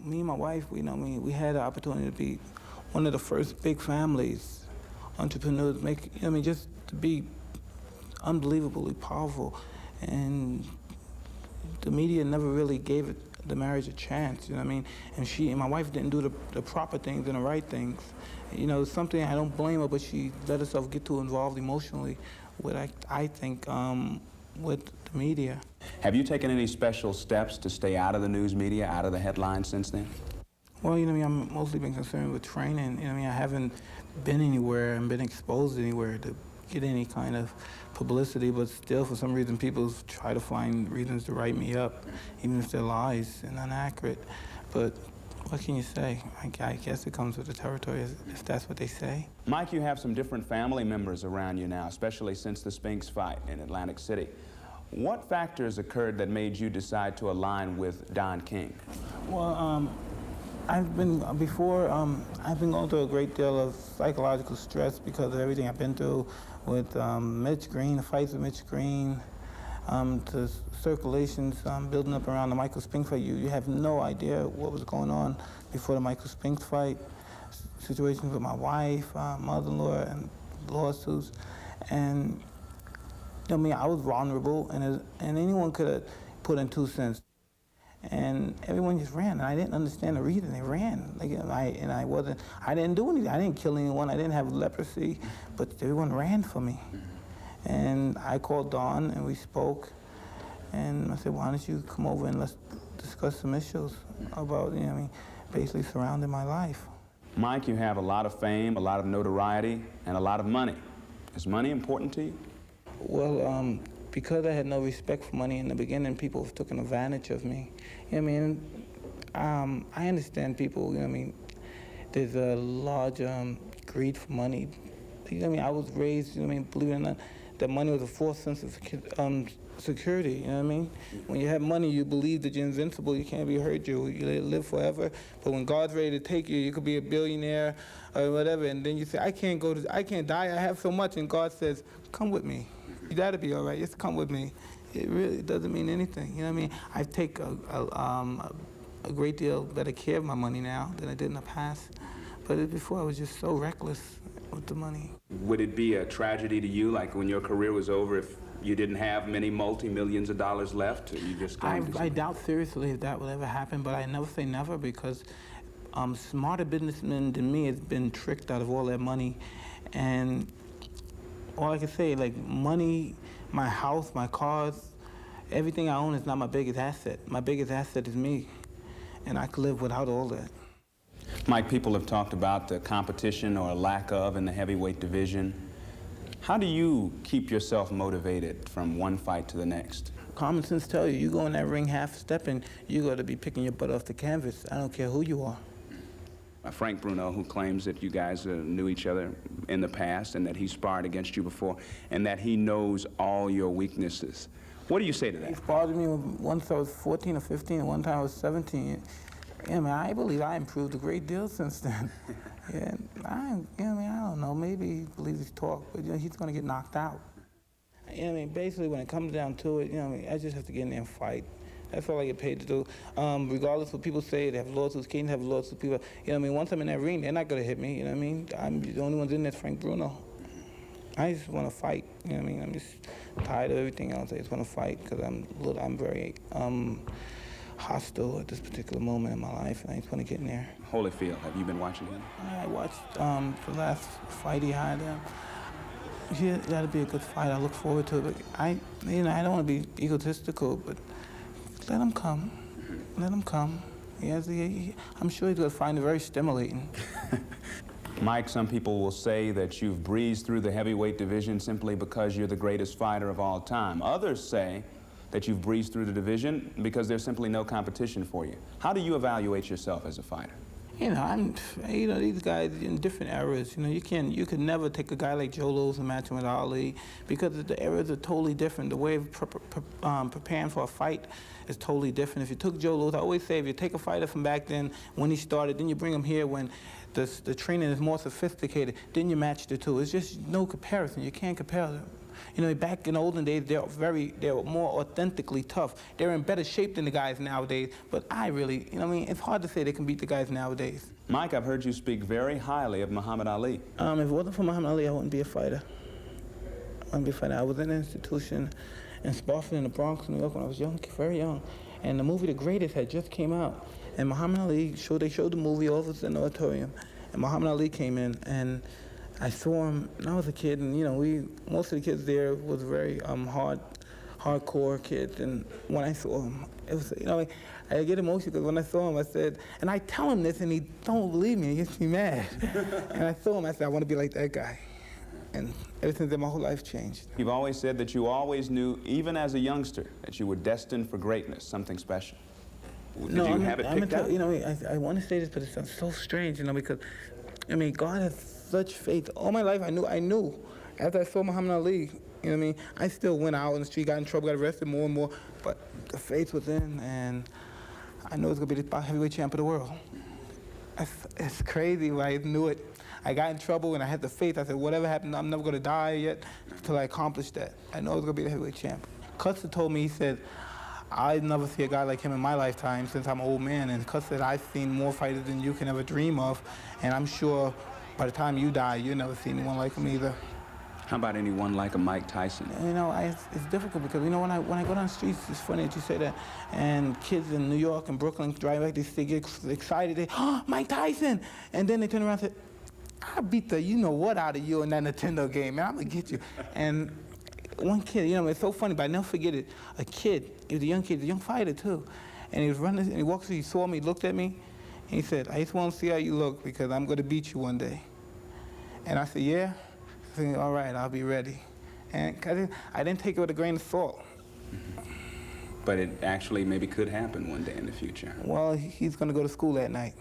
me and my wife, we had the opportunity to be one of the first big families, entrepreneurs, just to be unbelievably powerful. And the media never really gave the marriage a chance, And my wife didn't do the proper things and the right things. Something I don't blame her, but she let herself get too involved emotionally with, I think, with the media. Have you taken any special steps to stay out of the news media, out of the headlines since then? Well, I'm mostly been concerned with training. I haven't been anywhere and been exposed anywhere to get any kind of publicity, but still, for some reason, people try to find reasons to write me up, even if they're lies and inaccurate. But what can you say? I guess it comes with the territory, if that's what they say. Mike, you have some different family members around you now, especially since the Spinks fight in Atlantic City. What factors occurred that made you decide to align with Don King? Well, I've been going through a great deal of psychological stress because of everything I've been through with Mitch Green, the fights with Mitch Green, the circulations building up around the Michael Spinks fight. You have no idea what was going on before the Michael Spinks fight. Situations with my wife, mother-in-law, and lawsuits. And I was vulnerable, and anyone could have put in 2 cents. And everyone just ran, and I didn't understand the reason they ran. I didn't do anything. I didn't kill anyone. I didn't have leprosy, but everyone ran for me. And I called Dawn, and we spoke, and I said, why don't you come over and let's discuss some issues about, basically surrounding my life. Mike, you have a lot of fame, a lot of notoriety, and a lot of money. Is money important to you? Well, because I had no respect for money in the beginning, people took advantage of me. I understand people, there's a large greed for money. I was raised, believe it or not, that money was a false sense of security, When you have money, you believe that you're invincible, you can't be hurt, you live forever. But when God's ready to take you, you could be a billionaire or whatever, and then you say, I can't die, I have so much, and God says, come with me. You gotta be all right, just come with me. It really doesn't mean anything, I take a great deal better care of my money now than I did in the past. But before, I was just so reckless with the money. Would it be a tragedy to you, like when your career was over, if you didn't have many multi-millions of dollars left? Or you just I doubt seriously if that will ever happen, but I never say never, because smarter businessmen than me has been tricked out of all their money. And all I can say, money, my house, my cars, everything I own is not my biggest asset. My biggest asset is me, and I could live without all that. Mike, people have talked about the competition or lack of in the heavyweight division. How do you keep yourself motivated from one fight to the next? Common sense tells you go in that ring half-stepping, you got to be picking your butt off the canvas. I don't care who you are. Frank Bruno, who claims that you guys knew each other in the past and that he sparred against you before and that he knows all your weaknesses. What do you say to that? He sparred me once I was 14 or 15, and one time I was 17. I believe I improved a great deal since then. I don't know, maybe he believes his talk, but he's going to get knocked out. Basically, when it comes down to it, I just have to get in there and fight. That's all I get paid to do. Regardless of what people say, they have lawsuits, King have lawsuits, people, once I'm in that ring, they're not going to hit me, I'm the only one in there, Frank Bruno. I just want to fight, I'm just tired of everything else. I just want to fight because I'm very hostile at this particular moment in my life, and I just want to get in there. Holyfield, have you been watching him? I watched the last fight he had. That'll be a good fight. I look forward to it. But I don't want to be egotistical, but let him come. Let him come. I'm sure he's going to find it very stimulating. Mike, some people will say that you've breezed through the heavyweight division simply because you're the greatest fighter of all time. Others say that you've breezed through the division because there's simply no competition for you. How do you evaluate yourself as a fighter? These guys in different eras, you could never take a guy like Joe Louis and match him with Ali because the eras are totally different. The way of preparing for a fight is totally different. If you took Joe Louis, I always say if you take a fighter from back then when he started, then you bring him here when the training is more sophisticated, then you match the two. It's just no comparison. You can't compare them. You know, back in the olden days, they were more authentically tough. They're in better shape than the guys nowadays. But I really, you know, what I mean, it's hard to say they can beat the guys nowadays. Mike, I've heard you speak very highly of Muhammad Ali. If it wasn't for Muhammad Ali, I wouldn't be a fighter. I was in an institution in Spofford in the Bronx, New York, when I was young, very young. And the movie The Greatest had just came out. And Muhammad Ali, they showed the movie, all of us in the auditorium. And Muhammad Ali came in, and I saw him, and I was a kid, and you know, most of the kids there was very hardcore kids. And when I saw him, it was, you know, I get emotional because when I saw him, I said, and I tell him this, and he don't believe me, he gets me mad. And I saw him, I said, I want to be like that guy. And ever since then, my whole life changed. You've always said that you always knew, even as a youngster, that you were destined for greatness, something special. Did you have it picked up? You know, I want to say this, but it sounds so strange, you know, because, I mean, God has such faith. All my life, I knew. After I saw Muhammad Ali, you know what I mean, I still went out in the street, got in trouble, got arrested more and more, but the faith was in, and I know it's going to be the heavyweight champ of the world. It's crazy, but I knew it. I got in trouble, and I had the faith. I said, whatever happened, I'm never going to die yet until I accomplish that. I know it's going to be the heavyweight champ. Custer told me, he said, I never see a guy like him in my lifetime since I'm an old man. And Custer said, I've seen more fighters than you can ever dream of, and I'm sure by the time you die, you'll never see anyone like him either. How about anyone like a Mike Tyson? You know, it's difficult because, you know, when I go down the streets, it's funny that you say that, and kids in New York and Brooklyn drive back, they get excited, they, oh, Mike Tyson! And then they turn around and say, I beat the you-know-what out of you in that Nintendo game, man, I'm gonna get you. And one kid, you know, it's so funny, but I never forget it, a kid, he was a young kid, a young fighter too, and he was running, and he walked through, he saw me, looked at me, and he said, I just want to see how you look because I'm gonna beat you one day. And I said, yeah? I said, all right, I'll be ready. And I didn't take it with a grain of salt. But it actually maybe could happen one day in the future. Well, he's gonna go to school that night.